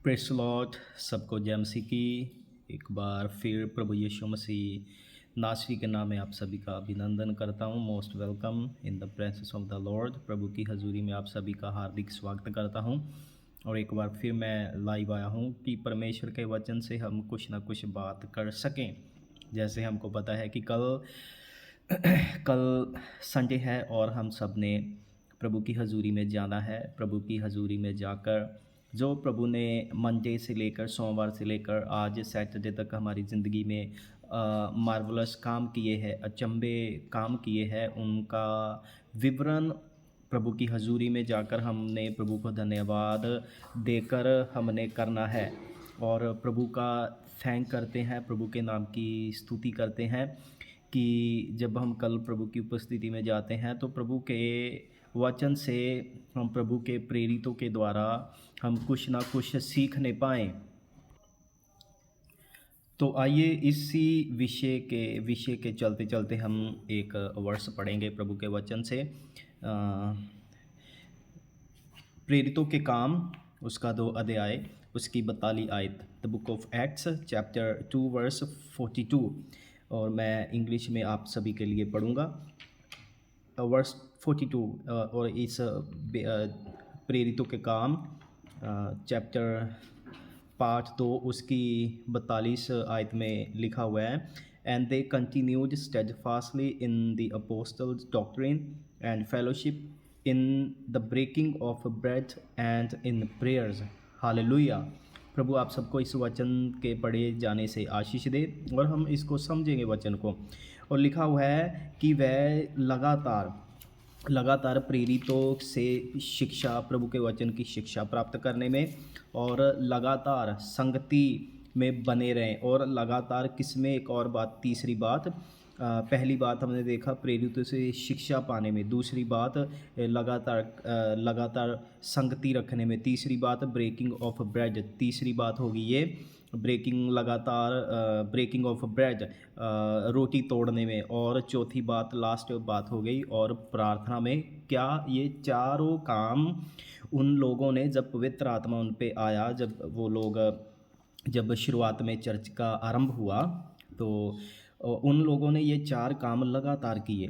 Press Lord, सबको जय मसीह की। एक बार फिर प्रभु यीशु मसीह नासरी के नाम में आप सभी का अभिनंदन करता हूँ। Most welcome in the presence of the lord. प्रभु की हजूरी में आप सभी का हार्दिक स्वागत करता हूँ। और एक बार फिर मैं लाइव आया हूँ कि परमेश्वर के वचन से हम कुछ ना कुछ बात कर सकें। जैसे हमको पता है कि कल संडे है और हम सब ने प्रभु की हजूरी में जाना है। प्रभु की हजूरी में जाकर जो प्रभु ने मंडे से लेकर सोमवार से लेकर आज सैटरडे तक हमारी ज़िंदगी में मार्वलस काम किए हैं, अचंभे काम किए हैं, उनका विवरण प्रभु की हजूरी में जाकर हमने प्रभु को धन्यवाद देकर हमने करना है। और प्रभु का थैंक करते हैं, प्रभु के नाम की स्तुति करते हैं कि जब हम कल प्रभु की उपस्थिति में जाते हैं तो प्रभु के वचन से हम प्रभु के प्रेरितों के द्वारा हम कुछ ना कुछ सीखने पाएँ। तो आइए इसी विषय के चलते चलते हम एक वर्ष पढ़ेंगे प्रभु के वचन से। प्रेरितों के काम उसका 2 अध्याय उसकी 42 आयत, the book of Acts chapter 2 verse 42। और मैं इंग्लिश में आप सभी के लिए पढ़ूँगा वर्स 42। और इस प्रेरितों के काम चैप्टर पार्ट 2 उसकी 42 आयत में लिखा हुआ है, and they continued steadfastly in the apostles doctrine and fellowship, in the breaking of bread and in prayers. Hallelujah. प्रभु आप सबको इस वचन के पढ़े जाने से आशीष दे और हम इसको समझेंगे वचन को। और लिखा हुआ है कि वह लगातार प्रेरितों से शिक्षा, प्रभु के वचन की शिक्षा प्राप्त करने में और लगातार संगति में बने रहें। और लगातार किसमें, एक और बात, तीसरी बात, पहली बात हमने देखा प्रेरितों से शिक्षा पाने में, दूसरी बात लगातार संगति रखने में, तीसरी बात ब्रेकिंग ऑफ ब्रेड, तीसरी बात होगी ये ब्रेकिंग ऑफ ब्रेड, रोटी तोड़ने में, और चौथी बात, लास्ट बात हो गई और प्रार्थना में। क्या ये चारों काम उन लोगों ने, जब पवित्र आत्मा उन पे आया, जब शुरुआत में चर्च का आरंभ हुआ तो उन लोगों ने ये 4 काम लगातार किए।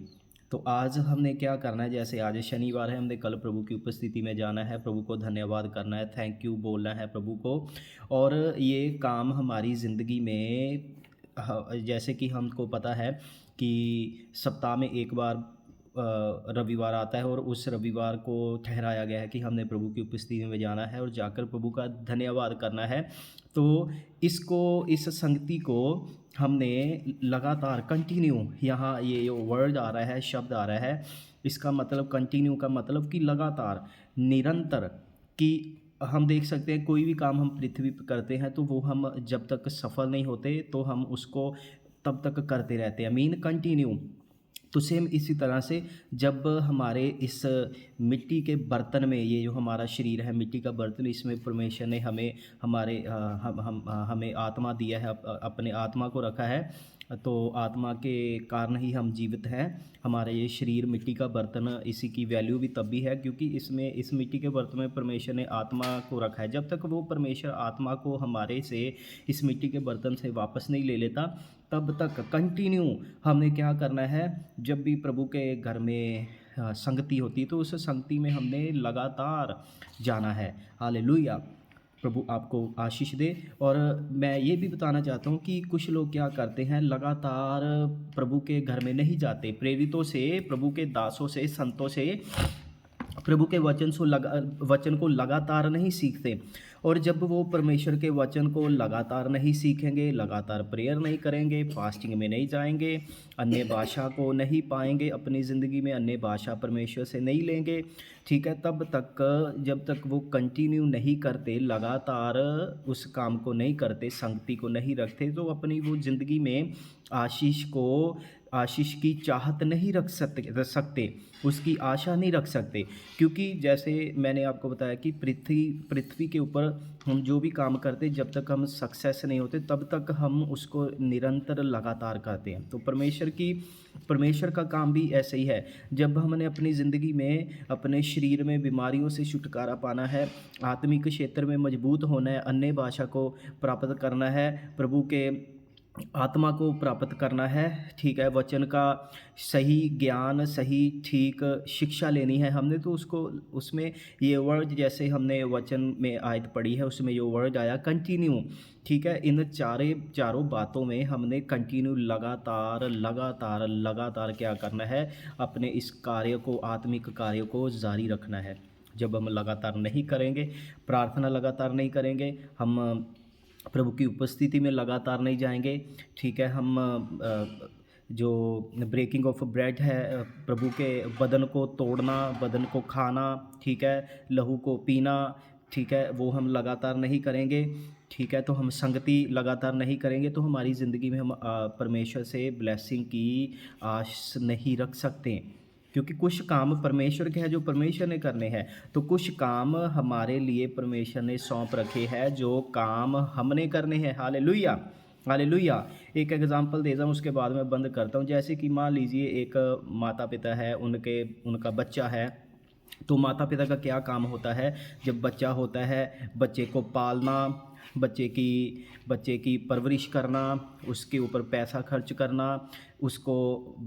तो आज हमने क्या करना है, जैसे आज शनिवार है, हमने कल प्रभु की उपस्थिति में जाना है, प्रभु को धन्यवाद करना है, थैंक यू बोलना है प्रभु को। और ये काम हमारी ज़िंदगी में, जैसे कि हमको पता है कि सप्ताह में एक बार रविवार आता है और उस रविवार को ठहराया गया है कि हमने प्रभु की उपस्थिति में जाना है और जाकर प्रभु का धन्यवाद करना है। तो इस संगति को हमने लगातार कंटिन्यू, यहाँ ये वर्ड आ रहा है, शब्द आ रहा है, इसका मतलब कंटिन्यू का मतलब कि लगातार, निरंतर। कि हम देख सकते हैं कोई भी काम हम पृथ्वी पर करते हैं तो वो हम जब तक सफल नहीं होते तो हम उसको तब तक करते रहते हैं, मीन कंटिन्यू। तो सेम इसी तरह से जब हमारे इस मिट्टी के बर्तन में, ये जो हमारा शरीर है मिट्टी का बर्तन, इसमें परमेश्वर ने हमें आत्मा दिया है, अपने आत्मा को रखा है। तो आत्मा के कारण ही हम जीवित हैं। हमारा ये शरीर मिट्टी का बर्तन, इसी की वैल्यू भी तब भी है क्योंकि इस मिट्टी के बर्तन में परमेश्वर ने आत्मा को रखा है। जब तक वो परमेश्वर आत्मा को हमारे से, इस मिट्टी के बर्तन से वापस नहीं ले लेता, तब तक कंटिन्यू हमने क्या करना है। जब भी प्रभु के घर में संगति होती है तो उस संगति में हमने लगातार जाना है। हालेलुया। प्रभु आपको आशीष दे। और मैं ये भी बताना चाहता हूँ कि कुछ लोग क्या करते हैं, लगातार प्रभु के घर में नहीं जाते, प्रेरितों से, प्रभु के दासों से, संतों से प्रभु के वचन को लगातार नहीं सीखते। और जब वो परमेश्वर के वचन को लगातार नहीं सीखेंगे, लगातार प्रेयर नहीं करेंगे, फास्टिंग में नहीं जाएंगे, अन्य भाषा को नहीं पाएंगे अपनी ज़िंदगी में, अन्य भाषा परमेश्वर से नहीं लेंगे, ठीक है, तब तक, जब तक वो कंटिन्यू नहीं करते, लगातार उस काम को नहीं करते, संगति को नहीं रखते, तो अपनी वो ज़िंदगी में आशीष को आशीष की चाहत नहीं रख सकते, उसकी आशा नहीं रख सकते। क्योंकि जैसे मैंने आपको बताया कि पृथ्वी पृथ्वी के ऊपर हम जो भी काम करते हैं, जब तक हम सक्सेस नहीं होते तब तक हम उसको निरंतर लगातार करते हैं। तो परमेश्वर का काम भी ऐसे ही है। जब हमने अपनी ज़िंदगी में अपने शरीर में बीमारियों से छुटकारा पाना है, आत्मिक क्षेत्र में मजबूत होना है, अन्य भाषा को प्राप्त करना है, प्रभु के आत्मा को प्राप्त करना है, ठीक है, वचन का सही ज्ञान, सही ठीक शिक्षा लेनी है हमने, तो उसको उसमें ये वर्ड, जैसे हमने वचन में आयत पढ़ी है उसमें जो वर्ड आया कंटिन्यू, ठीक है, इन चारों बातों में हमने कंटिन्यू लगातार लगातार लगातार क्या करना है, अपने इस कार्य को, आत्मिक कार्य को जारी रखना है। जब हम लगातार नहीं करेंगे, प्रार्थना लगातार नहीं करेंगे, हम प्रभु की उपस्थिति में लगातार नहीं जाएंगे, ठीक है, हम जो ब्रेकिंग ऑफ ब्रेड है, प्रभु के बदन को तोड़ना, बदन को खाना, ठीक है, लहू को पीना, ठीक है, वो हम लगातार नहीं करेंगे, ठीक है, तो हम संगति लगातार नहीं करेंगे, तो हमारी ज़िंदगी में हम परमेश्वर से ब्लेसिंग की आस नहीं रख सकते। क्योंकि कुछ काम परमेश्वर के हैं जो परमेश्वर ने करने हैं, तो कुछ काम हमारे लिए परमेश्वर ने सौंप रखे हैं जो काम हमने करने हैं। Hallelujah, hallelujah. एक एग्जांपल देता हूँ, उसके बाद मैं बंद करता हूँ। जैसे कि मान लीजिए एक माता पिता है, उनका बच्चा है, तो माता पिता का क्या काम होता है, जब बच्चा होता है बच्चे को पालना, बच्चे की परवरिश करना, उसके ऊपर पैसा खर्च करना, उसको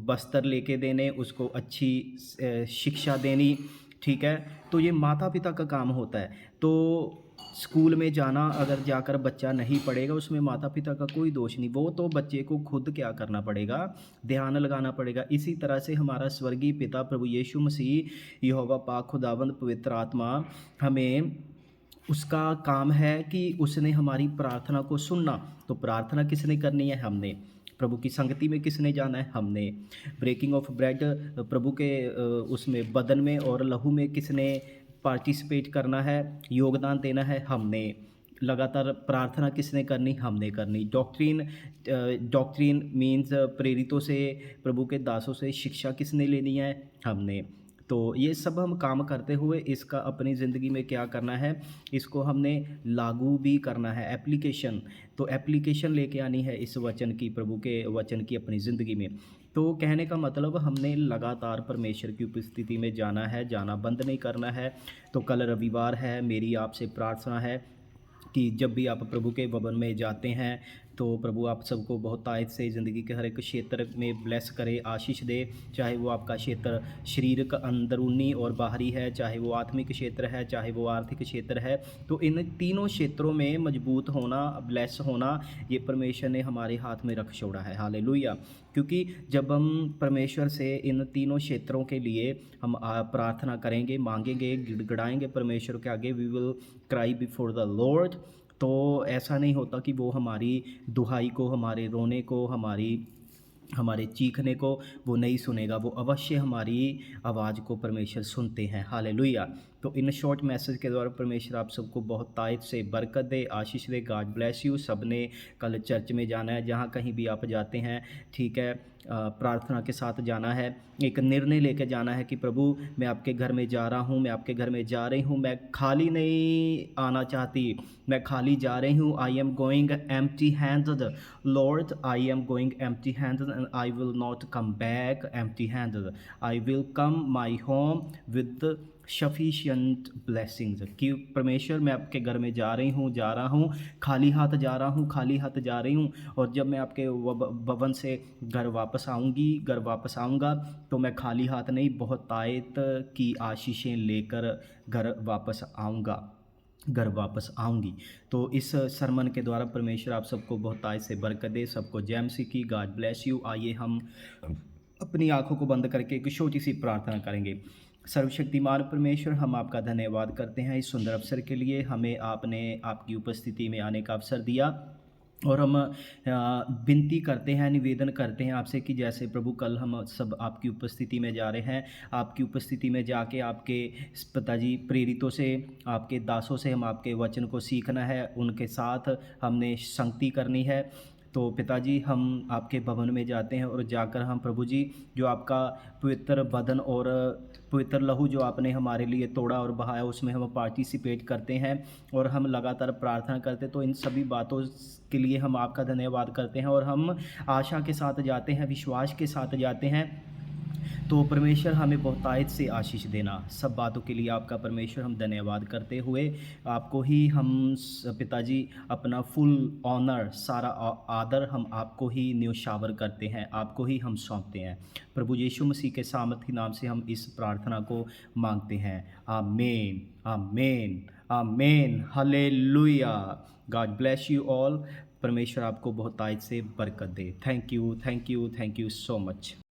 बस्तर लेके देने, उसको अच्छी शिक्षा देनी, ठीक है, तो ये माता पिता का काम होता है। तो स्कूल में जाना, अगर जाकर बच्चा नहीं पढ़ेगा, उसमें माता पिता का कोई दोष नहीं, वो तो बच्चे को खुद क्या करना पड़ेगा, ध्यान लगाना पड़ेगा। इसी तरह से हमारा स्वर्गीय पिता प्रभु यीशु मसीह, यहोवा पाक खुदावंद पवित्र आत्मा, हमें उसका काम है कि उसने हमारी प्रार्थना को सुनना। तो प्रार्थना किसने करनी है, हमने। प्रभु की संगति में किसने जाना है, हमने। ब्रेकिंग ऑफ ब्रेड प्रभु के उसमें बदन में और लहू में किसने पार्टिसिपेट करना है, योगदान देना है, हमने। लगातार प्रार्थना किसने करनी, हमने करनी। डॉक्ट्रिन मीन्स प्रेरितों से, प्रभु के दासों से शिक्षा किसने लेनी है, हमने। तो ये सब हम काम करते हुए इसका अपनी ज़िंदगी में क्या करना है, इसको हमने लागू भी करना है, एप्लीकेशन। तो एप्लीकेशन लेके आनी है इस वचन की, प्रभु के वचन की अपनी ज़िंदगी में। तो कहने का मतलब हमने लगातार परमेश्वर की उपस्थिति में जाना है, जाना बंद नहीं करना है। तो कल रविवार है, मेरी आपसे प्रार्थना है कि जब भी आप प्रभु के भवन में जाते हैं तो प्रभु आप सबको बहुत तायत से ज़िंदगी के हर एक क्षेत्र में ब्लेस करे, आशीष दे। चाहे वो आपका क्षेत्र शरीर का अंदरूनी और बाहरी है, चाहे वो आत्मिक क्षेत्र है, चाहे वो आर्थिक क्षेत्र है, तो इन तीनों क्षेत्रों में मजबूत होना, ब्लेस होना, ये परमेश्वर ने हमारे हाथ में रख छोड़ा है। हालेलुया। क्योंकि जब हम परमेश्वर से इन तीनों क्षेत्रों के लिए हम प्रार्थना करेंगे, मांगेंगे, गिड़गिड़ाएंगे परमेश्वर के आगे, we will cry before the Lord, तो ऐसा नहीं होता कि वो हमारी दुहाई को, हमारे रोने को, हमारे चीखने को वो नहीं सुनेगा, वो अवश्य हमारी आवाज़ को परमेश्वर सुनते हैं। हालेलुया। तो इन शॉर्ट मैसेज के द्वारा परमेश्वर आप सबको बहुत तायत से बरकत दे, आशीष दे। God bless you. सब ने कल चर्च में जाना है, जहाँ कहीं भी आप जाते हैं, ठीक है, प्रार्थना के साथ जाना है, एक निर्णय लेके जाना है कि प्रभु मैं आपके घर में जा रहा हूँ, मैं आपके घर में जा रही हूँ, मैं खाली नहीं आना चाहती, मैं खाली जा रही हूँ। I am going empty handed Lord, I am going empty handed and I will not come back empty handed, I will come my home with sufficient blessings. कि परमेश्वर मैं आपके घर में जा रहा हूँ, खाली हाथ जा रहा हूँ, खाली हाथ जा रही हूँ, और जब मैं आपके भवन से घर वापस आऊँगा तो मैं खाली हाथ नहीं, बहुत तायत की आशीषें लेकर घर वापस आऊँगी। तो इस सरमन के द्वारा परमेश्वर आप सबको बहुत तायत से बरकत दे, सबको जय मसीह की। God bless you. आइए हम अपनी आंखों को बंद करके एक छोटी सी प्रार्थना करेंगे। सर्वशक्तिमान परमेश्वर, हम आपका धन्यवाद करते हैं इस सुंदर अवसर के लिए, हमें आपने आपकी उपस्थिति में आने का अवसर दिया, और हम विनती करते हैं, निवेदन करते हैं आपसे कि जैसे प्रभु कल हम सब आपकी उपस्थिति में जा रहे हैं, आपकी उपस्थिति में जाके आपके पिताजी प्रेरितों से, आपके दासों से हम आपके वचन को सीखना है, उनके साथ हमने संगति करनी है, तो पिताजी हम आपके भवन में जाते हैं और जाकर हम प्रभु जी जो आपका पवित्र बदन और पवित्र लहू जो आपने हमारे लिए तोड़ा और बहाया उसमें हम पार्टिसिपेट करते हैं और हम लगातार प्रार्थना करते हैं। तो इन सभी बातों के लिए हम आपका धन्यवाद करते हैं और हम आशा के साथ जाते हैं, विश्वास के साथ जाते हैं। तो परमेश्वर हमें बहुतायत से आशीष देना। सब बातों के लिए आपका परमेश्वर हम धन्यवाद करते हुए आपको ही हम पिताजी अपना फुल ऑनर सारा आदर हम आपको ही न्योछावर करते हैं, आपको ही हम सौंपते हैं। प्रभु यीशु मसीह के सामर्थी नाम से हम इस प्रार्थना को मांगते हैं। आमीन, आमीन, आमीन, hallelujah. God bless you all. परमेश्वर आपको बहुतायत से बरकत दे। Thank you, thank you, thank you so much.